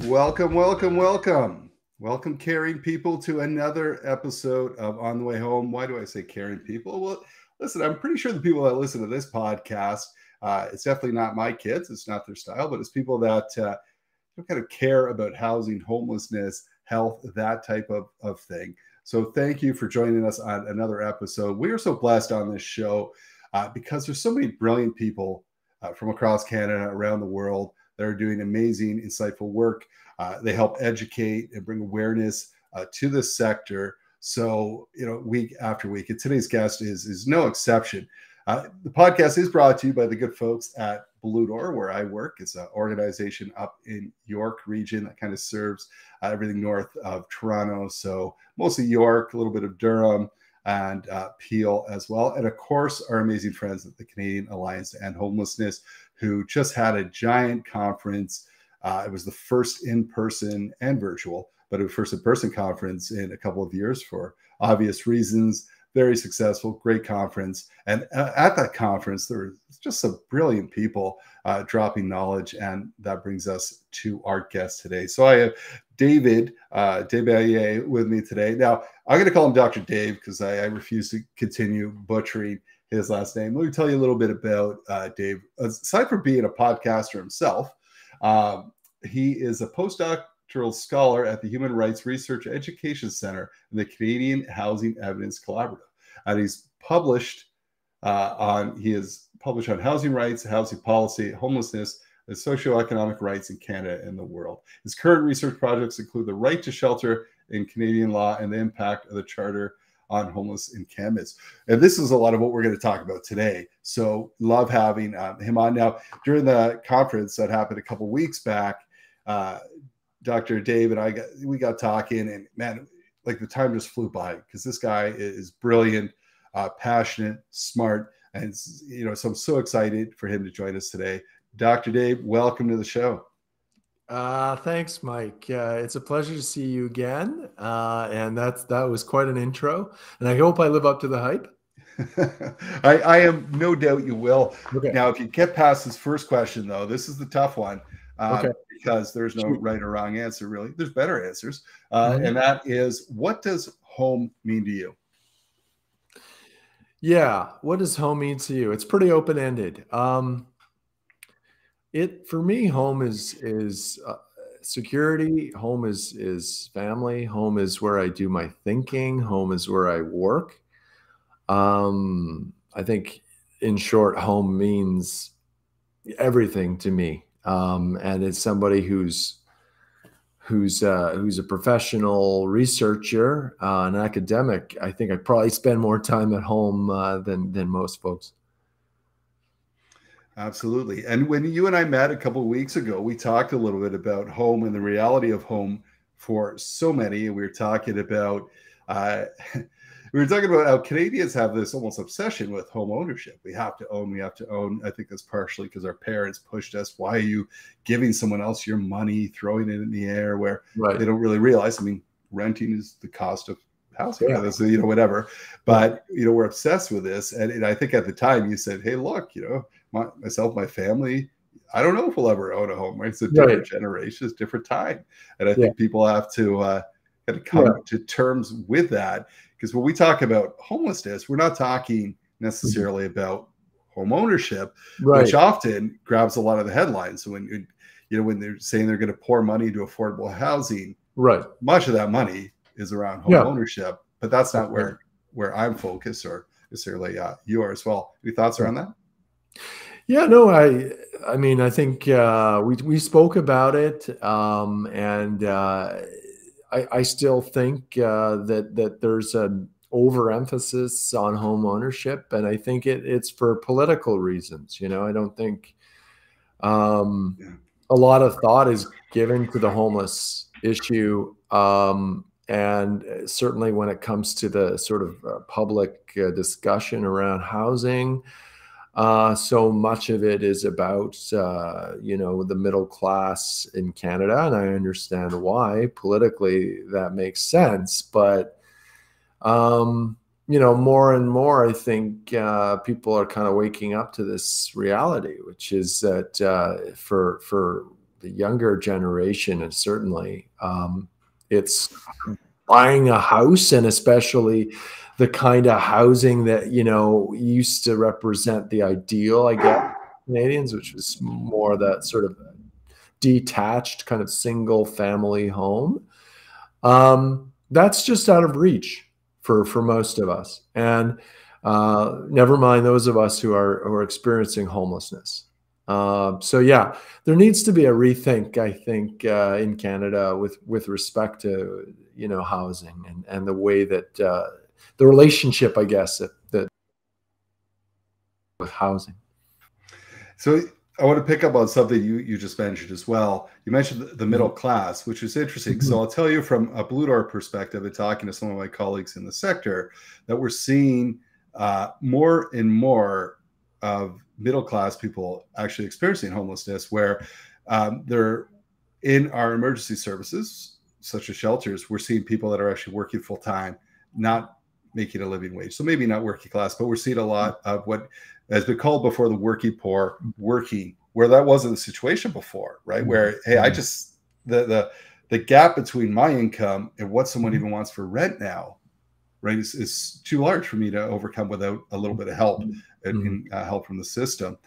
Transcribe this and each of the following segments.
Welcome, welcome, welcome. Welcome, caring people, to another episode of On the Way Home. Why do I say caring people? Well, listen, I'm pretty sure the people that listen to this podcast, it's definitely not my kids. It's not their style, but it's people that kind of care about housing, homelessness, health, that type of thing. So thank you for joining us on another episode. We are so blessed on this show because there's so many brilliant people from across Canada, around the world, that are doing amazing, insightful work. They help educate and bring awareness to this sector. So, week after week, and today's guest is no exception. The podcast is brought to you by the good folks at Blue Door, where I work. It's an organization up in York region that kind of serves everything north of Toronto. So mostly York, a little bit of Durham, and Peel as well. And of course, our amazing friends at the Canadian Alliance to End Homelessness, who just had a giant conference. It was the first in-person and virtual, but a first in-person conference in a couple of years for obvious reasons. Very successful, great conference. And at that conference, there were just some brilliant people dropping knowledge. And that brings us to our guest today. So I have David DesBaillets with me today. Now, I'm going to call him Dr. Dave because I refuse to continue butchering his last name. Let me tell you a little bit about Dave. Aside from being a podcaster himself, he is a postdoctoral scholar at the Human Rights Research Education Center in the Canadian Housing Evidence Collaborative. And he's published on housing rights, housing policy, homelessness, and socio-economic rights in Canada and the world. His current research projects include the right to shelter in Canadian law and the impact of the Charter on homeless encampments. And this is a lot of what we're going to talk about today. So love having him on. Now, during the conference that happened a couple of weeks back, Dr. Dave and we got talking, and man, like the time just flew by because this guy is brilliant, passionate, smart, and so I'm so excited for him to join us today. Dr. Dave, welcome to the show. Thanks, Mike. It's a pleasure to see you again. And that was quite an intro. And I hope I live up to the hype. I am no doubt you will. Okay. Now, if you get past this first question, though, this is the tough one because there's no right or wrong answer, really. There's better answers. And that is, what does home mean to you? Yeah. What does home mean to you? It's pretty open-ended. For me, home is security. Home is family. Home is where I do my thinking. Home is where I work. I think, in short, home means everything to me. And it's somebody who's a professional researcher, an academic. I think I probably spend more time at home than most folks. Absolutely. And when you and I met a couple of weeks ago, we talked a little bit about home and the reality of home for so many. And we were talking about how Canadians have this almost obsession with home ownership. We have to own. I think that's partially because our parents pushed us. Why are you giving someone else your money, throwing it in the air where they don't really realize? I mean, renting is the cost of housing, whatever. But, we're obsessed with this. And I think at the time you said, hey, look, myself, my family, I don't know if we'll ever own a home, right? It's a different generation, it's a different time. And I think people have to kind of come to terms with that. Because when we talk about homelessness, we're not talking necessarily about home ownership, which often grabs a lot of the headlines. So when they're saying they're going to pour money into affordable housing, much of that money is around home ownership, but that's not where I'm focused, or necessarily you are as well. Any thoughts around that? Yeah, no, I mean, I think we spoke about it, and I still think that there's an overemphasis on home ownership, and I think it's for political reasons. I don't think a lot of thought is given to the homeless issue, and certainly when it comes to the sort of public discussion around housing. So much of it is about, the middle class in Canada, and I understand why. Politically, that makes sense. But, more and more, I think people are kind of waking up to this reality, which is that for younger generation, and certainly it's buying a house, and especially the kind of housing that, you know, used to represent the ideal, I guess, Canadians, which was more that sort of detached kind of single family home. That's just out of reach for most of us, and never mind those of us who are experiencing homelessness. So yeah, there needs to be a rethink, I think, in Canada with respect to, you know, housing and the way that the relationship, I guess, that with housing. So I want to pick up on something you just mentioned as well. You mentioned the middle class, which is interesting. So I'll tell you from a Blue Door perspective, and talking to some of my colleagues in the sector, that we're seeing more and more of middle class people actually experiencing homelessness, where they're in our emergency services, such as shelters. We're seeing people that are actually working full time, not making a living wage. So maybe not working class, but we're seeing a lot of what has been called before the working poor working, where that wasn't the situation before, right? Where, hey, I just, the gap between my income and what someone even wants for rent now, right, is too large for me to overcome without a little bit of help and help from the system.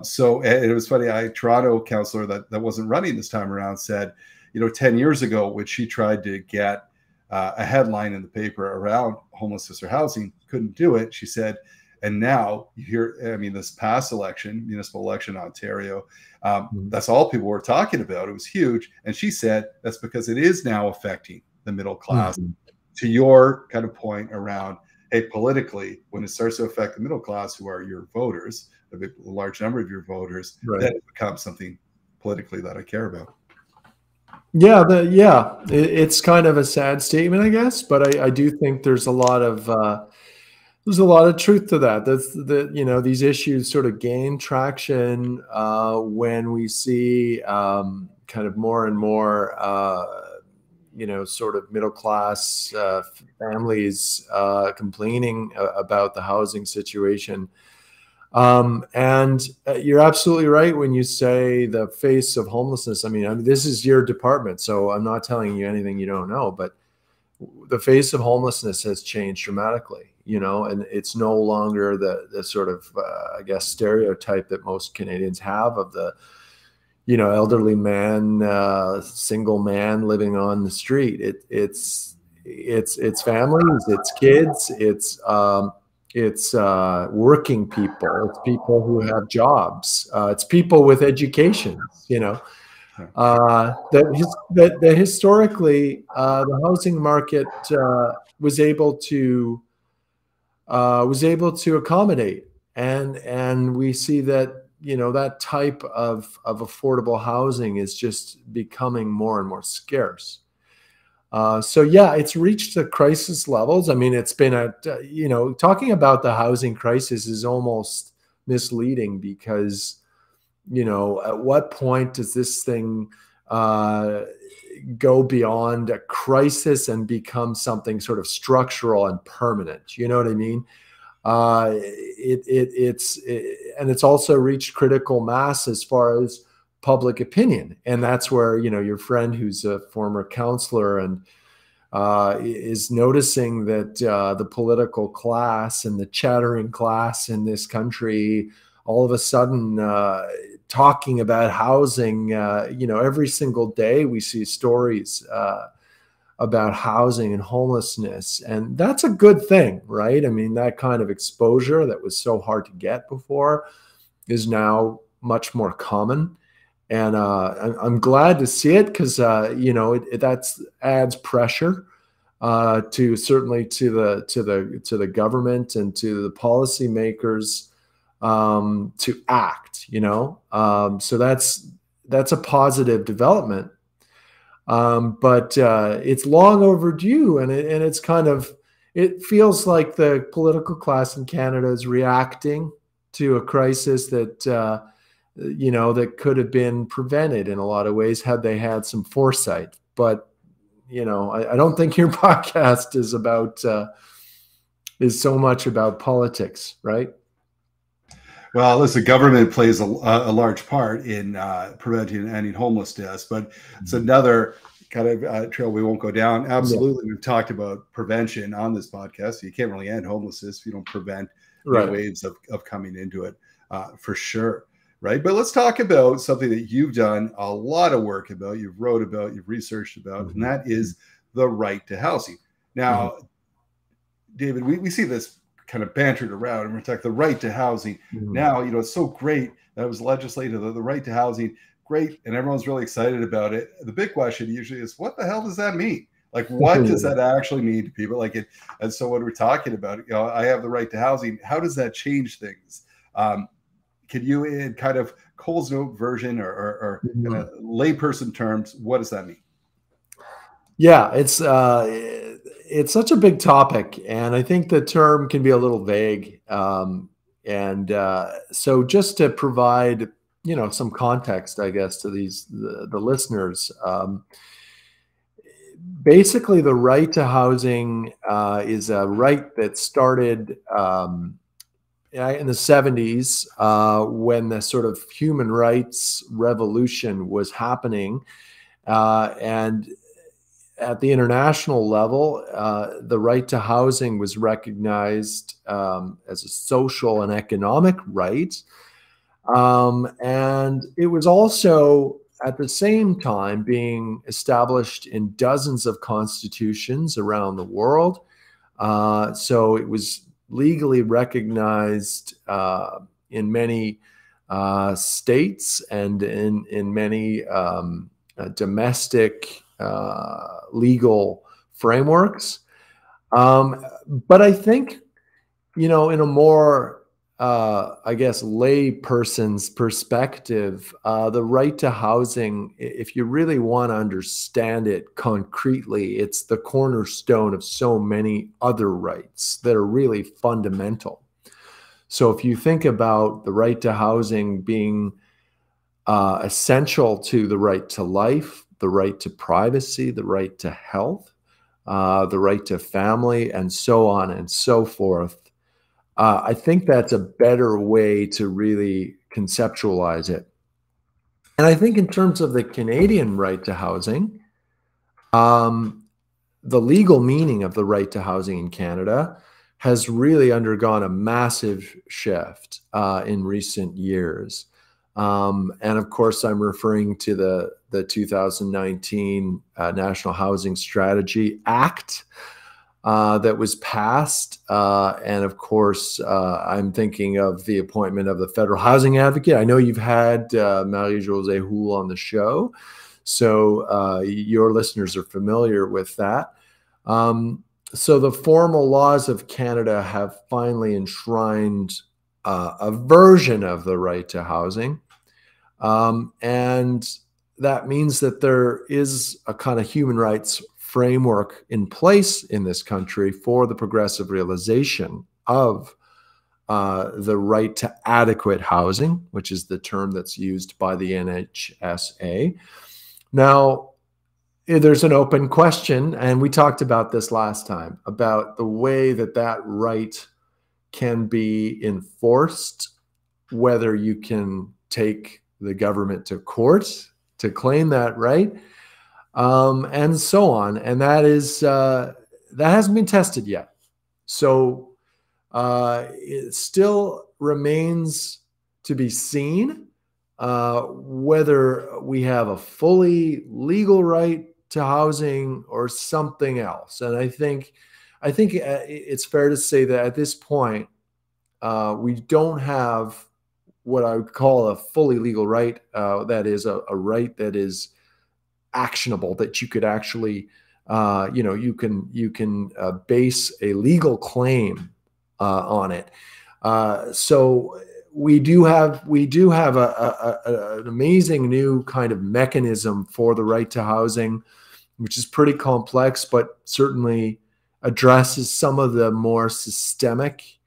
So it was funny, a Toronto councillor that wasn't running this time around said, you know, 10 years ago, when she tried to get a headline in the paper around homelessness or housing, couldn't do it. She said, and now you hear, I mean, this past election, municipal election in Ontario, that's all people were talking about. It was huge. And she said that's because it is now affecting the middle class. To your kind of point around, hey, politically, when it starts to affect the middle class, who are your voters, a large number of your voters, then it becomes something politically that I care about. Yeah, it's kind of a sad statement, I guess, but I do think there's a lot of truth to that. That's you know, these issues sort of gain traction when we see kind of more and more you know, sort of middle class families complaining about the housing situation. And you're absolutely right when you say the face of homelessness. I mean, this is your department, so I'm not telling you anything you don't know, but the face of homelessness has changed dramatically, you know, and it's no longer the sort of, I guess, stereotype that most Canadians have of the, you know, elderly man, single man living on the street. It's families, it's kids, it's working people, it's people who have jobs, it's people with education, you know. That historically the housing market was able to accommodate, and we see that, you know, that type of affordable housing is just becoming more and more scarce. So yeah, it's reached the crisis levels. I mean, it's been you know, talking about the housing crisis is almost misleading, because, you know, at what point does this thing go beyond a crisis and become something sort of structural and permanent? You know what I mean? And it's also reached critical mass as far as public opinion, and that's where, you know, your friend who's a former counselor and is noticing that the political class and the chattering class in this country all of a sudden talking about housing. You know, every single day we see stories about housing and homelessness, and that's a good thing, right? I mean, that kind of exposure that was so hard to get before is now much more common, and I'm glad to see it, because you know, that's adds pressure to certainly to the government and to the policymakers to act, you know. So that's a positive development. But it's long overdue, and it's kind of, it feels like the political class in Canada is reacting to a crisis that you know, that could have been prevented in a lot of ways had they had some foresight. But you know, I don't think your podcast is about is so much about politics, right? Well, listen, government plays a large part in preventing and ending homelessness, but it's another kind of trail we won't go down. Yeah, Absolutely. We've talked about prevention on this podcast. You can't really end homelessness if you don't prevent new right. waves of coming into it, for sure. Right. But let's talk about something that you've done a lot of work about, you've wrote about, you've researched about, and that is the right to housing. Mhm. Now, David, we see this kind of bantered around, and we're talking the right to housing. Mhm. Now, it's so great that it was legislated, the right to housing, great, and everyone's really excited about it. The big question usually is, what the hell does that mean? Like, what does that actually mean to people? Like it, and so when we're talking about it, I have the right to housing. How does that change things? Can you, in kind of Cole's Note version or kind Mhm. of layperson terms, what does that mean? Yeah, it's such a big topic, and I think the term can be a little vague. And so, just to provide some context, I guess, to the listeners, basically, the right to housing is a right that started in the 70s when the sort of human rights revolution was happening, and at the international level, the right to housing was recognized as a social and economic right. And it was also at the same time being established in dozens of constitutions around the world. So it was legally recognized in many states and in many domestic legal frameworks. But I think, in a more, I guess, lay person's perspective, the right to housing, if you really want to understand it concretely, it's the cornerstone of so many other rights that are really fundamental. So if you think about the right to housing being essential to the right to life, the right to privacy, the right to health, the right to family, and so on and so forth. I think that's a better way to really conceptualize it. And I think in terms of the Canadian right to housing, um, the legal meaning of the right to housing in Canada has really undergone a massive shift in recent years. And of course, I'm referring to the 2019 National Housing Strategy Act that was passed. And of course, I'm thinking of the appointment of the federal housing advocate. I know you've had Marie-Josée Houle on the show, so your listeners are familiar with that. So the formal laws of Canada have finally enshrined a version of the right to housing. And that means that there is a kind of human rights framework in place in this country for the progressive realization of the right to adequate housing, which is the term that's used by the NHSA. Now, there's an open question, and we talked about this last time, about the way that right can be enforced, whether you can take the government to court to claim that right, and so on. And that hasn't been tested yet. So it still remains to be seen whether we have a fully legal right to housing or something else. And I think it's fair to say that at this point, we don't have what I would call a fully legal right. That is a right that is actionable, that you could actually, you can base a legal claim on it. So we do have an amazing new kind of mechanism for the right to housing, which is pretty complex, but certainly addresses some of the more systemic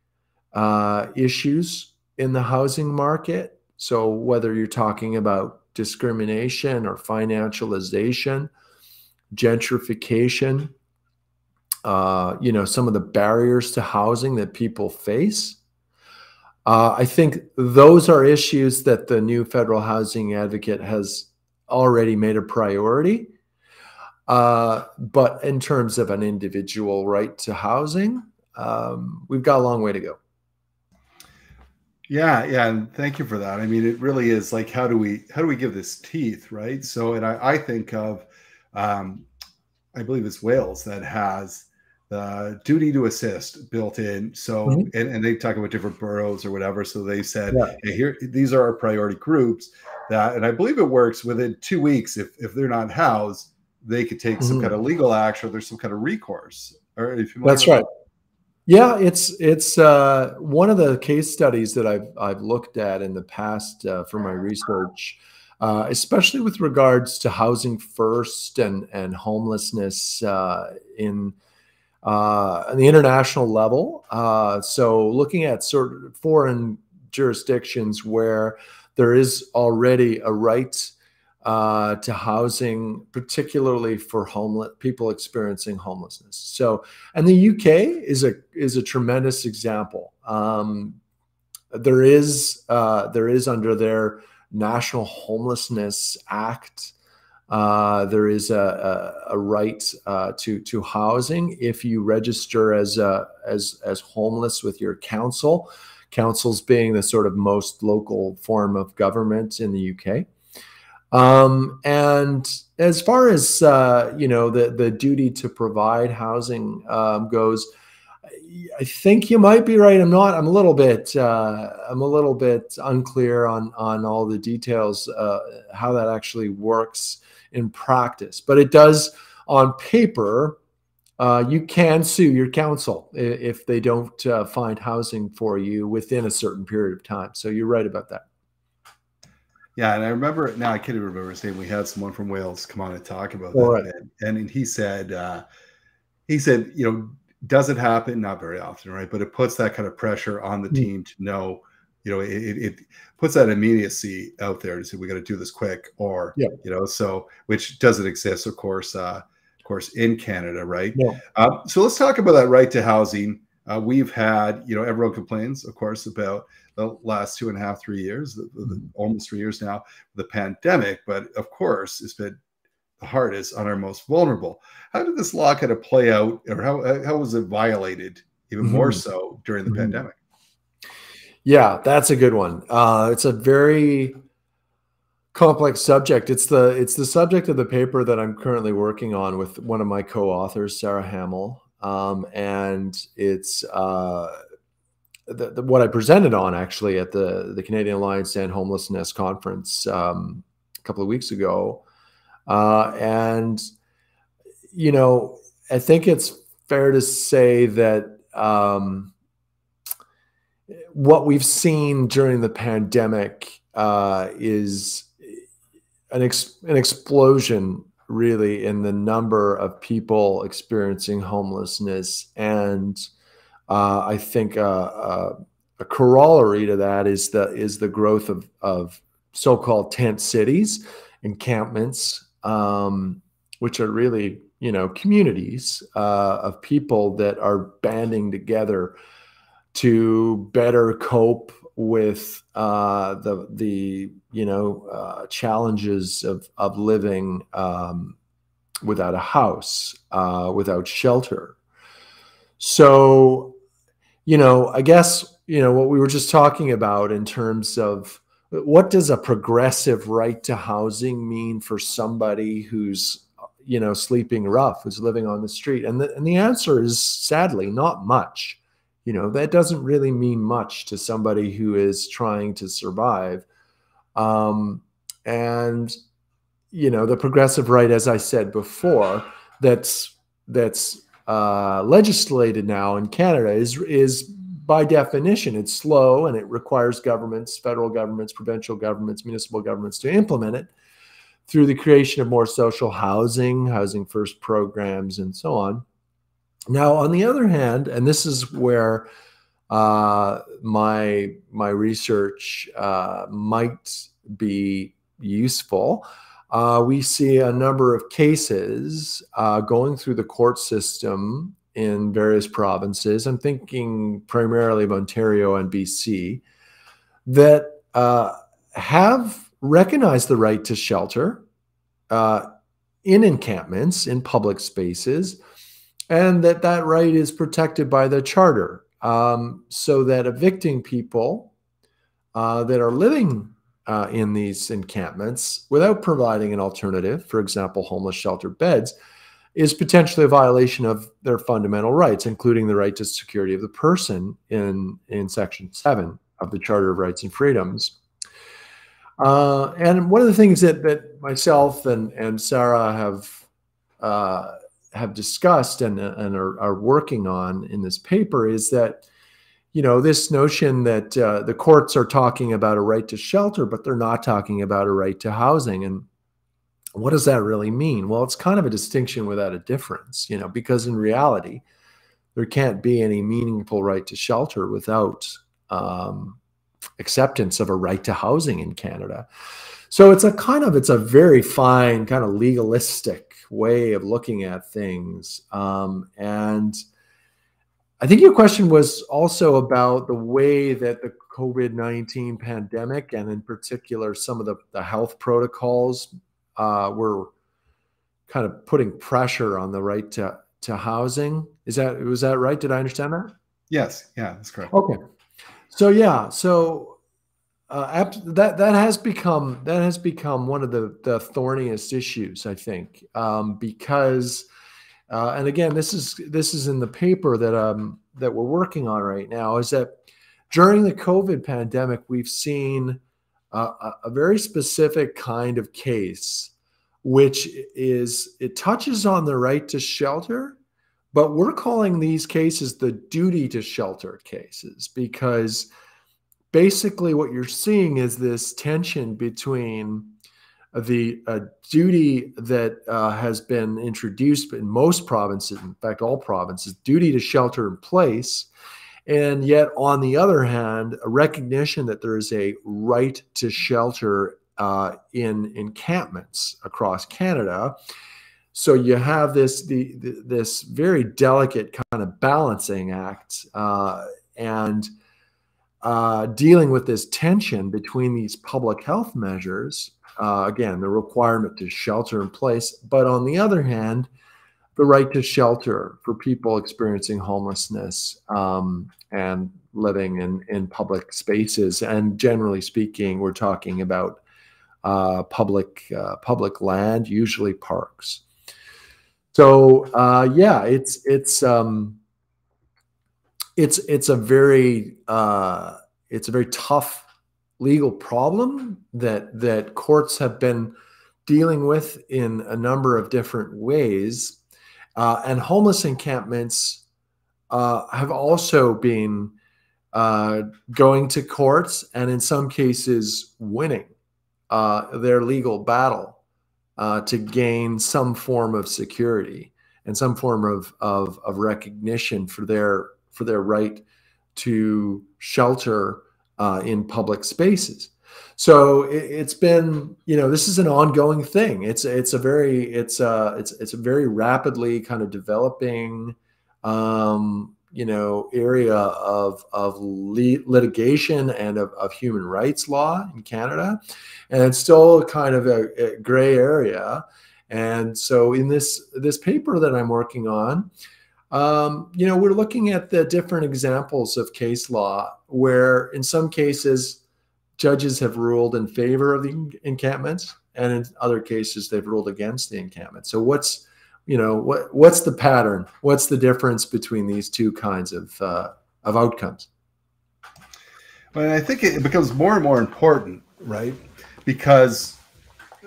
issues in the housing market. So whether you're talking about discrimination or financialization, gentrification, some of the barriers to housing that people face. I think those are issues that the new federal housing advocate has already made a priority. But in terms of an individual right to housing, we've got a long way to go. Yeah, yeah, and thank you for that. I mean, it really is like, how do we give this teeth, right? So, and I think of, um, I believe it's Wales that has the duty to assist built in. So, Mhm. and they talk about different boroughs or whatever. So they said, Yeah. hey, here, these are our priority groups that, and I believe it works within 2 weeks. If they're not housed, they could take some kind Mhm. of legal action, or there's some kind of recourse. Are you familiar That's with right. that? Yeah, it's one of the case studies that I've looked at in the past for my research, especially with regards to housing first and homelessness in on the international level. So looking at sort of foreign jurisdictions where there is already a right to housing, particularly for homeless people experiencing homelessness. So, and the UK is a tremendous example. There is under their National Homelessness Act. There is a right to housing if you register as homeless with your council. Councils being the sort of most local form of government in the UK. And as far as the duty to provide housing goes, I think you might be right. I'm a little bit unclear on all the details, how that actually works in practice. But it does on paper. You can sue your council if they don't find housing for you within a certain period of time. So you're right about that. Yeah, and I remember now. I can't even remember his name. We had someone from Wales come on and talk about All that a right. bit, and he said, does it happen? Not very often, right? But it puts that kind of pressure on the Mm. team to know, it puts that immediacy out there to say we got to do this quick, or Yeah. so which doesn't exist, of course, in Canada, right? No. So let's talk about that right to housing. We've had, everyone complains, of course, about the last 2.5, 3 years, Mhm. almost 3 years now, the pandemic. But of course, it's been the hardest on our most vulnerable. How did this law kind of play out, or how was it violated even more Mhm. so during the Mhm. pandemic? Yeah, that's a good one. It's a very complex subject. It's the subject of the paper that I'm currently working on with one of my co-authors, Sarah Hamill, and it's what I presented on actually at the Canadian Alliance and Homelessness conference a couple of weeks ago, and you know, I think it's fair to say that what we've seen during the pandemic is an explosion, really, in the number of people experiencing homelessness, and I think a corollary to that is the growth of so-called tent cities, encampments, which are really communities of people that are banding together to better cope with the challenges of living without a house, without shelter. So I guess, what we were just talking about in terms of what does a progressive right to housing mean for somebody who's, sleeping rough, who's living on the street? And the answer is sadly not much. That doesn't really mean much to somebody who is trying to survive. And, the progressive right, as I said before, that's legislated now in Canada is by definition, it's slow and it requires governments, federal governments, provincial governments, municipal governments to implement it through the creation of more social housing first programs, and so on. Now, on the other hand, and this is where my research might be useful. We see a number of cases going through the court system in various provinces. I'm thinking primarily of Ontario and BC, that have recognized the right to shelter in encampments, in public spaces, and that right is protected by the charter, so that evicting people that are living in these encampments without providing an alternative, for example, homeless shelter beds, is potentially a violation of their fundamental rights, including the right to security of the person in Section 7 of the Charter of Rights and Freedoms. And one of the things that myself and Sarah have discussed and are working on in this paper is that, this notion that the courts are talking about a right to shelter, but they're not talking about a right to housing. And what does that really mean? Well, it's kind of a distinction without a difference, because in reality, there can't be any meaningful right to shelter without acceptance of a right to housing in Canada. So it's a very fine kind of legalistic way of looking at things. And I think your question was also about the way that the COVID-19 pandemic, and in particular, some of the health protocols were kind of putting pressure on the right to housing. Was that right? Did I understand that? Yes. Yeah, that's correct. Okay. So yeah, that has become one of the thorniest issues, I think, because and again, this is in the paper that we're working on right now, is that during the COVID pandemic, we've seen a very specific kind of case, which it touches on the right to shelter, but we're calling these cases the duty to shelter cases, because basically what you're seeing is this tension between the duty that has been introduced in most provinces, in fact, all provinces, duty to shelter in place, and yet on the other hand, a recognition that there is a right to shelter in encampments across Canada. So you have this very delicate kind of balancing act and dealing with this tension between these public health measures, again, the requirement to shelter in place, but on the other hand, the right to shelter for people experiencing homelessness and living in public spaces. And generally speaking, we're talking about public land, usually parks. So yeah, it's a very tough legal problem that courts have been dealing with in a number of different ways, and homeless encampments have also been going to courts, and in some cases winning their legal battle to gain some form of security and some form of recognition for their right to shelter in public spaces. So it's been, this is an ongoing thing. It's a very rapidly kind of developing, area of litigation and of human rights law in Canada, and it's still kind of a gray area. And so in this paper that I'm working on, we're looking at the different examples of case law where in some cases judges have ruled in favor of the encampments, and in other cases they've ruled against the encampment. So what's the pattern? What's the difference between these two kinds of outcomes? Well, I think it becomes more and more important, right? Because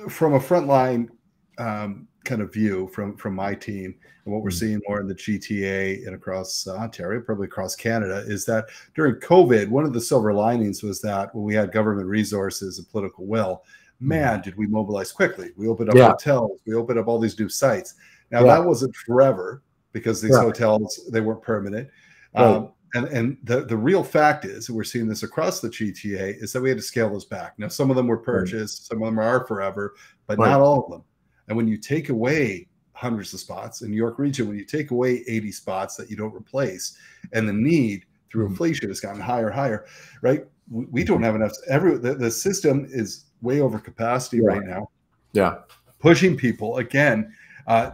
from a frontline kind of view from my team, and what we're seeing more in the GTA and across Ontario, probably across Canada, is that during COVID, one of the silver linings was that when we had government resources and political will, man, did we mobilize quickly. We opened up hotels, we opened up all these new sites. Now that wasn't forever, because these hotels, they weren't permanent. And the real fact is, and we're seeing this across the GTA, is that we had to scale those back. Now, some of them were purchased, some of them are forever, but not all of them. And when you take away hundreds of spots in New York region, when you take away 80 spots that you don't replace, and the need through inflation has gotten higher, right? we don't have enough. The system is way over capacity right now. Yeah. Pushing people again,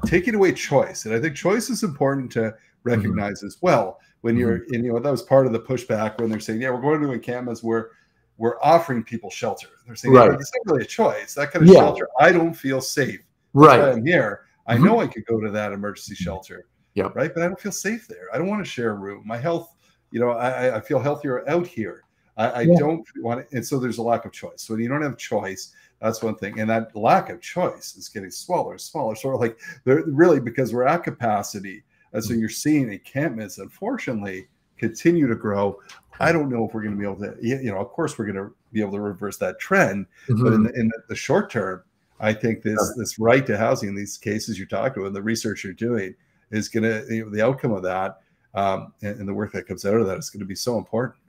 taking away choice. And I think choice is important to recognize as well. When you're in, that was part of the pushback when they're saying, yeah, we're going to encampments where we're offering people shelter. They're saying, yeah, but it's not really a choice. That kind of shelter, I don't feel safe. That's why I'm here. I know I could go to that emergency shelter, right? But I don't feel safe there. I don't want to share a room. My health, I feel healthier out here. I don't want it. And so there's a lack of choice. So when you don't have choice, that's one thing. And that lack of choice is getting smaller and smaller. Sort of like they're really, because we're at capacity. And so you're seeing encampments, unfortunately, continue to grow. I don't know if we're going to be able to, of course, we're going to be able to reverse that trend. But in the short term, I think this right to housing, these cases you're talking about, and the research you're doing is going to, the outcome of that and the work that comes out of that is going to be so important.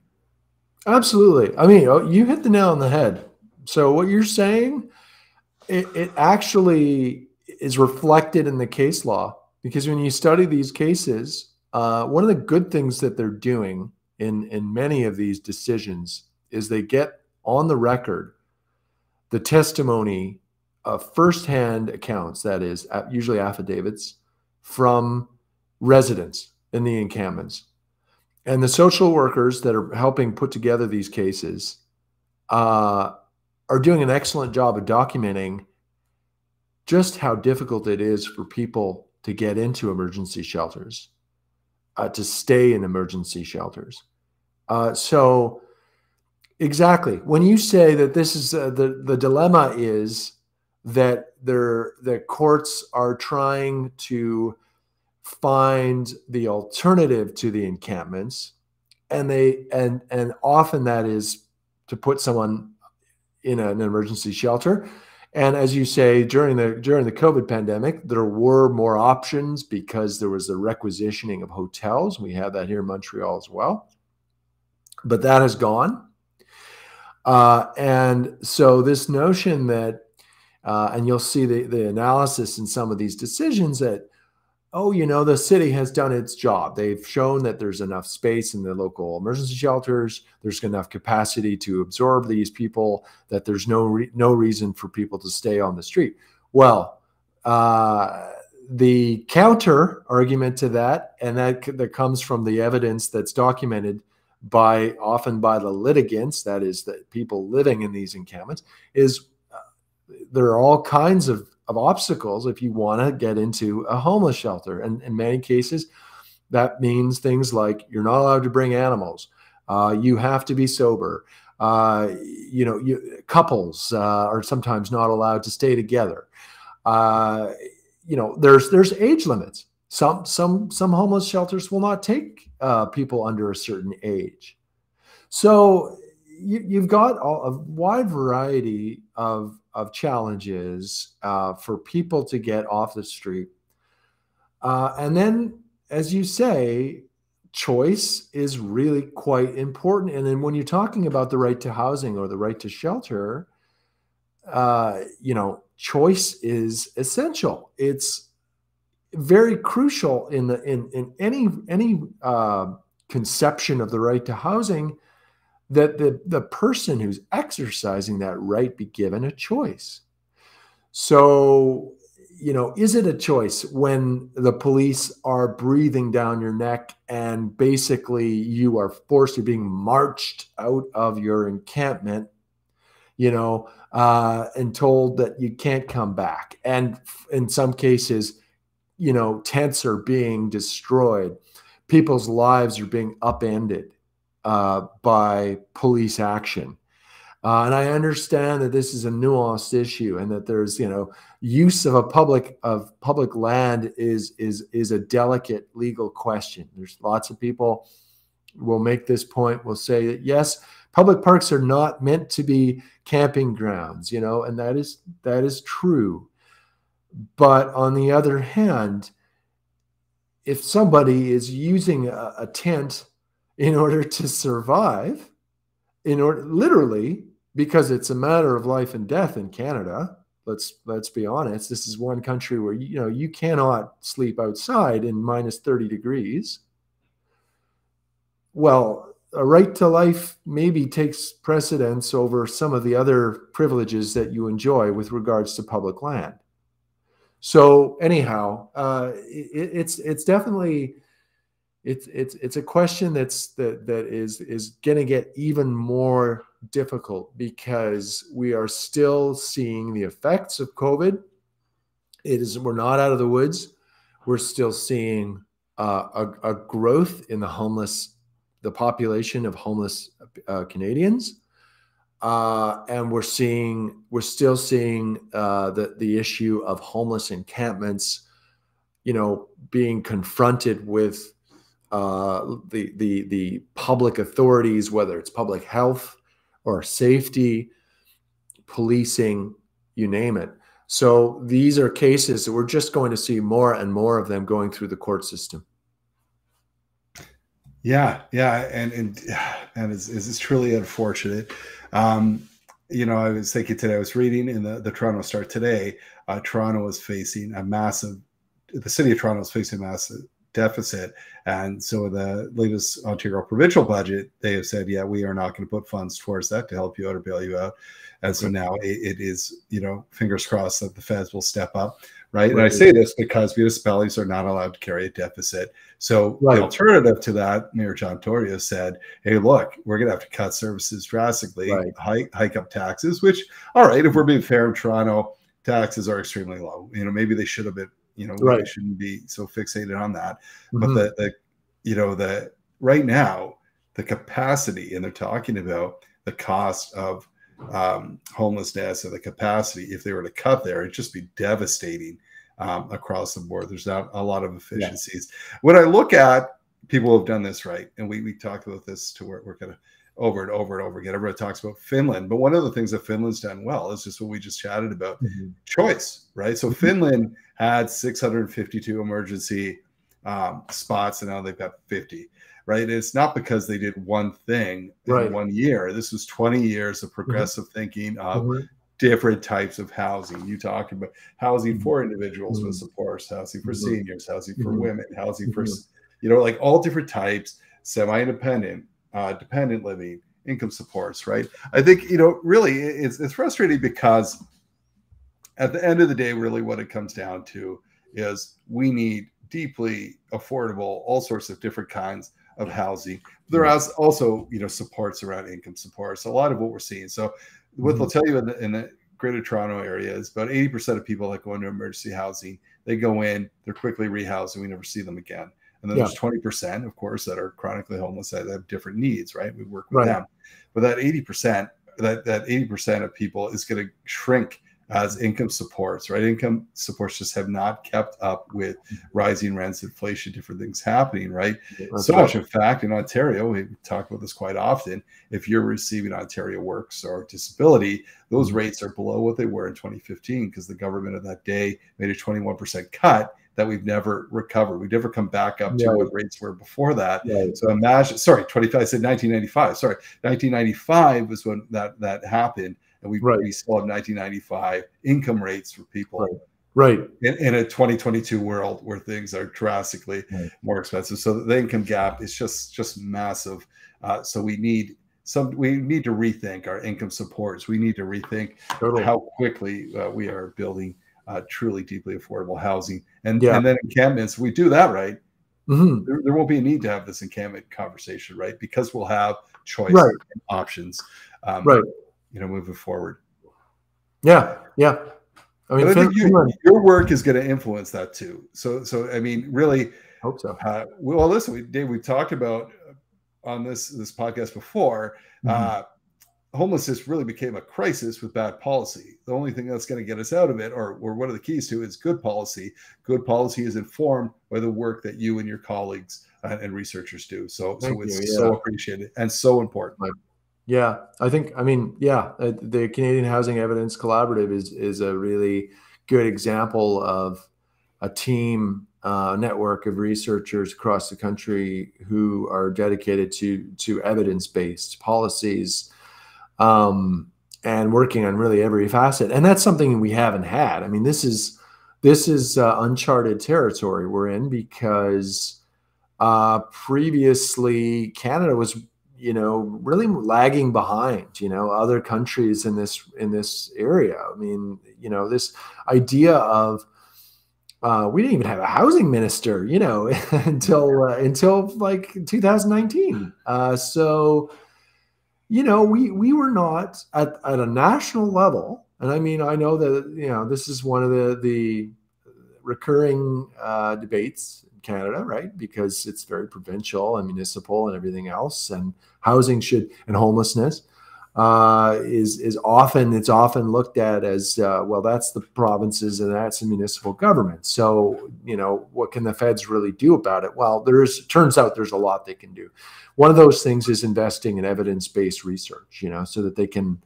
Absolutely. I mean, you hit the nail on the head. So what you're saying, it actually is reflected in the case law, because when you study these cases, one of the good things that they're doing in many of these decisions is they get on the record the testimony of firsthand accounts, that is usually affidavits from residents in the encampments. And the social workers that are helping put together these cases are doing an excellent job of documenting just how difficult it is for people to get into emergency shelters, to stay in emergency shelters. So exactly, when you say that this is the dilemma is that the courts are trying to find the alternative to the encampments, and often that is to put someone in an emergency shelter. And as you say, during the COVID pandemic, there were more options because there was a requisitioning of hotels. We have that here in Montreal as well, but that has gone. And so this notion that, and you'll see the analysis in some of these decisions that, the city has done its job. They've shown that there's enough space in the local emergency shelters. There's enough capacity to absorb these people, that there's no reason for people to stay on the street. Well, the counter argument to that, and that comes from the evidence that's documented often by the litigants, that is the people living in these encampments, is there are all kinds of obstacles if you want to get into a homeless shelter. And in many cases, that means things like you're not allowed to bring animals. You have to be sober. Couples are sometimes not allowed to stay together. There's age limits. Some homeless shelters will not take people under a certain age. So you've got a wide variety of challenges for people to get off the street. And then, as you say, choice is really quite important. And then when you're talking about the right to housing or the right to shelter, choice is essential. It's very crucial in any conception of the right to housing, that the person who's exercising that right be given a choice. So, is it a choice when the police are breathing down your neck and basically you are forced to being marched out of your encampment, and told that you can't come back? And in some cases, tents are being destroyed. People's lives are being upended by police action. And I understand that this is a nuanced issue, and that there's, use of public land is a delicate legal question. There's lots of people will make this point, will say that yes, public parks are not meant to be camping grounds, and that is true. But on the other hand, if somebody is using a tent in order to survive, literally, because it's a matter of life and death in Canada. Let's be honest. This is one country where you cannot sleep outside in -30 degrees. Well, a right to life maybe takes precedence over some of the other privileges that you enjoy with regards to public land. So anyhow, it's definitely it's a question that is going to get even more difficult because we are still seeing the effects of COVID. We're not out of the woods. We're still seeing a growth in the population of homeless Canadians. And we're still seeing the issue of homeless encampments, being confronted with the public authorities, whether it's public health or safety, policing, you name it. So these are cases that we're just going to see more and more of them going through the court system. Yeah, and it's truly unfortunate. I was thinking today, I was reading in the Toronto Star today, Toronto is facing the city of Toronto is facing a massive deficit. And so the latest Ontario provincial budget, they have said, yeah, we are not going to put funds towards that to help you out or bail you out. And so now it is, fingers crossed that the feds will step up. Right. And I say this because municipalities are not allowed to carry a deficit. So the alternative to that, Mayor John Tory said, hey, look, we're going to have to cut services drastically, hike up taxes, which, all right, if we're being fair in Toronto, taxes are extremely low. Maybe they should have been, we shouldn't be so fixated on that. But the right now, the capacity, and they're talking about the cost of homelessness and the capacity, if they were to cut there, it'd just be devastating across the board. There's not a lot of efficiencies. When I look at people who have done this right, and we talked about this to where we're going to over and over and over again. Everybody talks about Finland, but one of the things that Finland's done well is just what we just chatted about, choice, right? So Finland had 652 emergency spots, and now they've got 50. Right. It's not because they did one thing in 1 year. This was 20 years of progressive thinking of different types of housing. You talk about housing for individuals with supports, housing for seniors, housing for women, housing for, like all different types, semi-independent, dependent living, income supports. Right. I think, really it's frustrating because at the end of the day, really what it comes down to is we need deeply affordable, all sorts of different kinds of housing. There are also, supports around income supports. A lot of what we're seeing. So what they'll tell you in the Greater Toronto area is about 80% of people that go into emergency housing, they go in, they're quickly rehoused, and we never see them again. And then there's 20%, of course, that are chronically homeless that have different needs, right? We work with them. But that 80%, that 80% of people is going to shrink as income supports, right? Income supports just have not kept up with rising rents, inflation, different things happening, right? So much, in fact, in Ontario, we talk about this quite often, if you're receiving Ontario Works or disability, those rates are below what they were in 2015 because the government of that day made a 21% cut that we've never recovered. We've never come back up to what rates were before that. So imagine, 25, I said 1995. 1995 was when that happened. And we still have 1995 income rates for people in a 2022 world where things are drastically more expensive. So the income gap is just massive. So we need to rethink our income supports. We need to rethink how quickly we are building truly deeply affordable housing. And then encampments, we do that right. There won't be a need to have this encampment conversation, right? Because we'll have choice and options. Moving forward. I mean, I think your work is going to influence that too. So I mean, really, hope so. Well, listen, Dave, we've talked about on this podcast before. Homelessness really became a crisis with bad policy. The only thing that's going to get us out of it, or one of the keys to it, is good policy. Good policy is informed by the work that you and your colleagues and researchers do. So it's so appreciated and so important. The Canadian Housing Evidence Collaborative is a really good example of a team network of researchers across the country who are dedicated to evidence-based policies and working on really every facet. And that's something we haven't had. I mean, this is uncharted territory we're in because previously Canada was really lagging behind, other countries in this area. I mean, this idea of we didn't even have a housing minister, until like 2019. So, we were not at a national level. And I mean, I know that, this is one of the recurring debates in Canada, right? Because it's very provincial and municipal and everything else, and housing and homelessness is often looked at as well, that's the provinces and that's the municipal government. So, what can the feds really do about it? Well, turns out there's a lot they can do. One of those things is investing in evidence-based research, so that they can,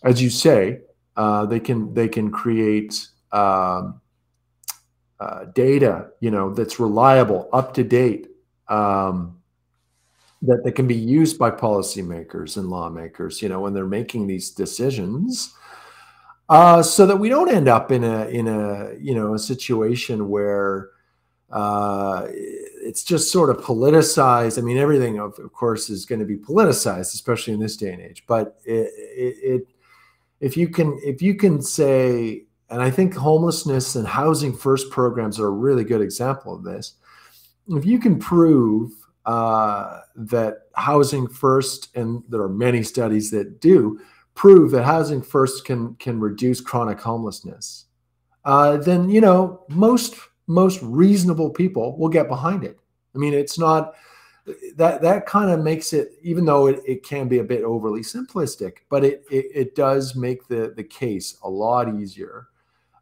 as you say, they can create data, that's reliable, up to date, that can be used by policymakers and lawmakers, when they're making these decisions, so that we don't end up in a situation where it's just sort of politicized. I mean, everything of course is going to be politicized, especially in this day and age. But if you can say, and I think homelessness and housing first programs are a really good example of this. If you can prove that housing first, and there are many studies that do prove that housing first can reduce chronic homelessness, then most reasonable people will get behind it. I mean, it's not that kind of makes it, even though it can be a bit overly simplistic, but it does make the case a lot easier.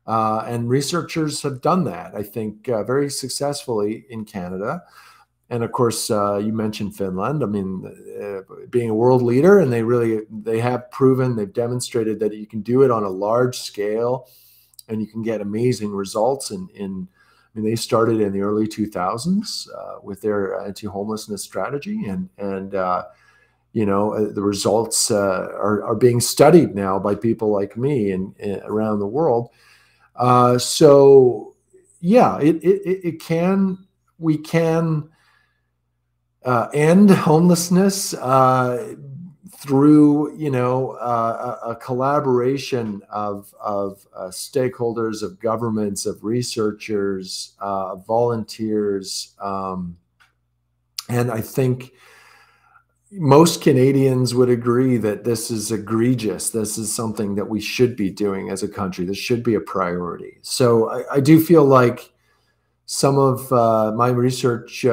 And researchers have done that, I think, very successfully in Canada. And of course, you mentioned Finland. I mean, being a world leader, and they have proven, they've demonstrated that you can do it on a large scale, and you can get amazing results. I mean, they started in the early 2000s with their anti-homelessness strategy, and the results are being studied now by people like me and around the world. So yeah, we can end homelessness through a collaboration of stakeholders, of governments, of researchers, volunteers, and I think most Canadians would agree that this is egregious. This is something that we should be doing as a country. This should be a priority. So I do feel like some of my research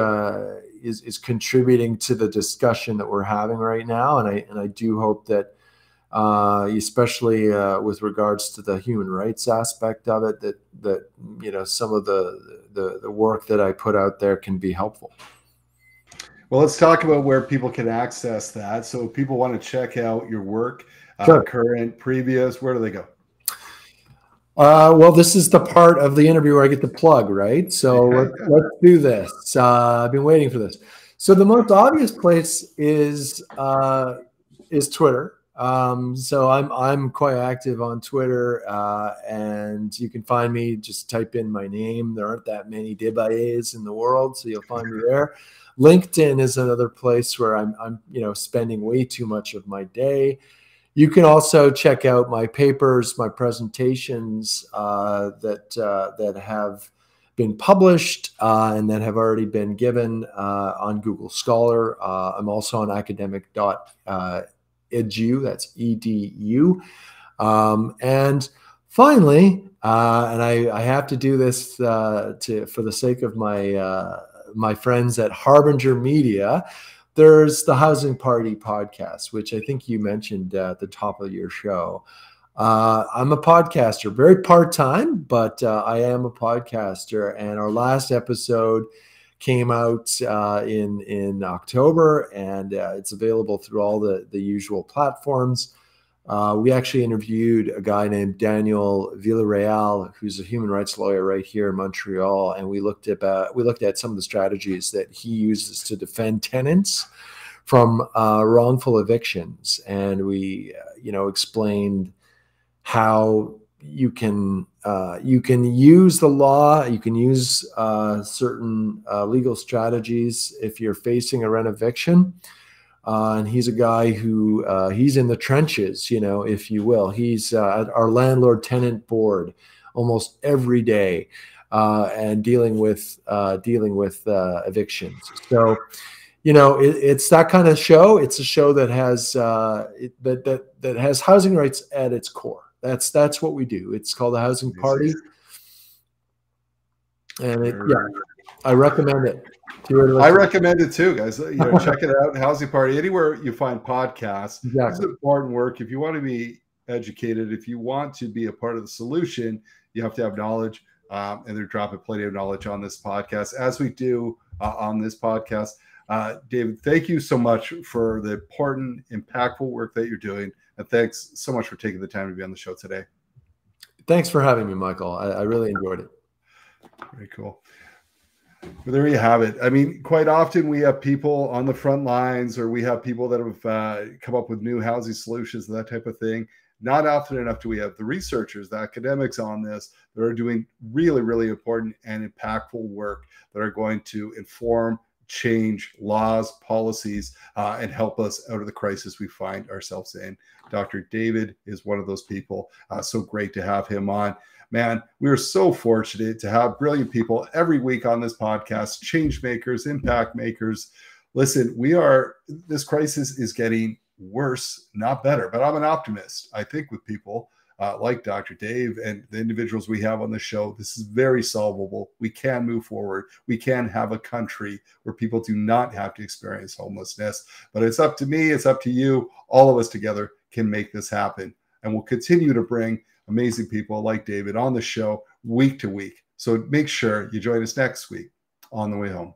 is contributing to the discussion that we're having right now, and I do hope that, especially with regards to the human rights aspect of it, that some of the work that I put out there can be helpful. Well, let's talk about where people can access that. So if people want to check out your work, Sure. Current, previous, where do they go? Well, this is the part of the interview where I get the plug, right? So let's do this. I've been waiting for this. So the most obvious place is Twitter. So I'm quite active on Twitter, and you can find me. Just type in my name. There aren't that many DesBaillets in the world, so you'll find me there. LinkedIn is another place where I'm spending way too much of my day. You can also check out my papers, my presentations that have been published and that have already been given on Google Scholar. I'm also on academic.edu, that's EDU. And finally, and I have to do this for the sake of my friends at Harbinger Media, there's the Housing Party podcast, which I think you mentioned at the top of your show. I'm a podcaster, very part-time, but I am a podcaster. And our last episode came out in October, and it's available through all the usual platforms. We actually interviewed a guy named Daniel Villarreal, who's a human rights lawyer right here in Montreal, and we looked at some of the strategies that he uses to defend tenants from wrongful evictions, and we explained how you can use the law, you can use certain legal strategies if you're facing a rent eviction. And he's a guy who he's in the trenches, you know, if you will. He's at our landlord-tenant board almost every day, and dealing with evictions. So, you know, it's that kind of show. It's a show that has that has housing rights at its core. That's what we do. It's called the Housing Party, and I recommend it. I recommend it too, guys. You know, check it out. Housing Party, anywhere you find podcasts. Exactly. This is important work. If you want to be educated, if you want to be a part of the solution, you have to have knowledge. And they're dropping plenty of knowledge on this podcast, as we do on this podcast. David, thank you so much for the important, impactful work that you're doing. And thanks so much for taking the time to be on the show today. Thanks for having me, Michael. I really enjoyed it. Very cool. Well, there you have it. I mean, quite often we have people on the front lines, or we have people that have come up with new housing solutions and that type of thing. Not often enough do we have the researchers, the academics on this that are doing really, really important and impactful work that are going to inform, change laws, policies, and help us out of the crisis we find ourselves in. Dr. David is one of those people. So great to have him on. Man, we are so fortunate to have brilliant people every week on this podcast, change makers, impact makers. Listen, this crisis is getting worse, not better, but I'm an optimist. I think with people like Dr. Dave and the individuals we have on the show, this is very solvable. We can move forward. We can have a country where people do not have to experience homelessness, but it's up to me. It's up to you. All of us together can make this happen. And we'll continue to bring amazing people like David on the show week to week. So make sure you join us next week on the way home.